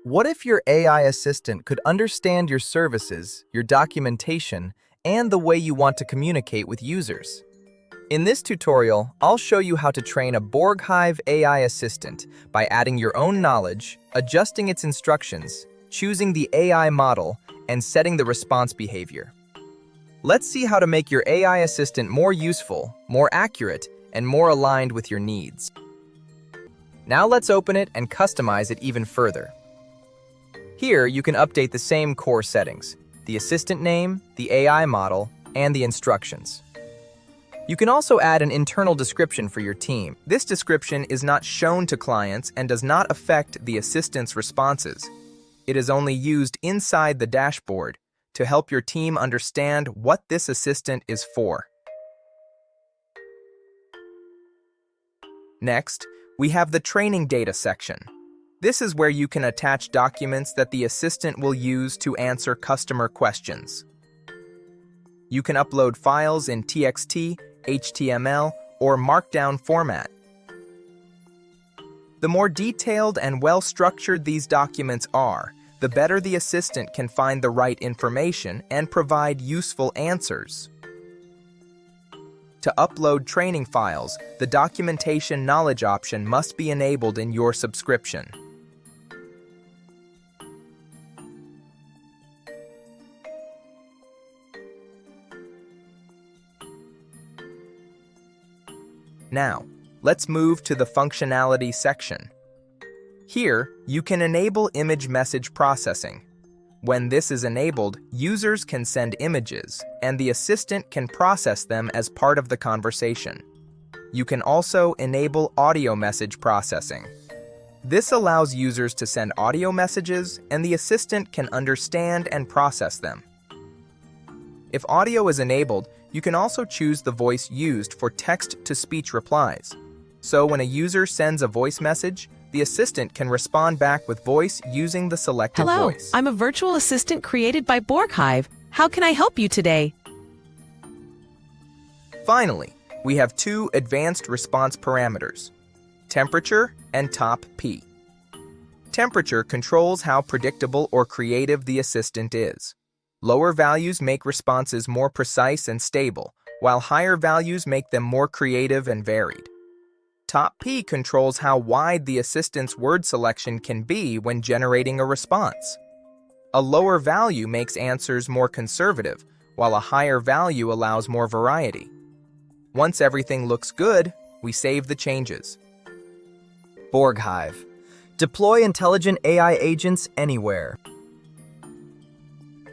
What if your AI assistant could understand your services, your documentation, and the way you want to communicate with users? In this tutorial, I'll show you how to train a BorgHive AI assistant by adding your own knowledge, adjusting its instructions, choosing the AI model, and setting the response behavior. Let's see how to make your AI assistant more useful, more accurate, and more aligned with your needs. Now let's open it and customize it even further. Here, you can update the same core settings: the assistant name, the AI model, and the instructions. You can also add an internal description for your team. This description is not shown to clients and does not affect the assistant's responses. It is only used inside the dashboard to help your team understand what this assistant is for. Next, we have the training data section. This is where you can attach documents that the assistant will use to answer customer questions. You can upload files in TXT, HTML, or Markdown format. The more detailed and well-structured these documents are, the better the assistant can find the right information and provide useful answers. To upload training files, the documentation knowledge option must be enabled in your subscription. Now, let's move to the functionality section. Here, you can enable image message processing. When this is enabled, users can send images, and the assistant can process them as part of the conversation. You can also enable audio message processing. This allows users to send audio messages, and the assistant can understand and process them. If audio is enabled, you can also choose the voice used for text-to-speech replies. So when a user sends a voice message, the assistant can respond back with voice using the selected voice. Hello, I'm a virtual assistant created by BorgHive. How can I help you today? Finally, we have two advanced response parameters: temperature and top P. Temperature controls how predictable or creative the assistant is. Lower values make responses more precise and stable, while higher values make them more creative and varied. Top P controls how wide the assistant's word selection can be when generating a response. A lower value makes answers more conservative, while a higher value allows more variety. Once everything looks good, we save the changes. BorgHive. Deploy intelligent AI agents anywhere.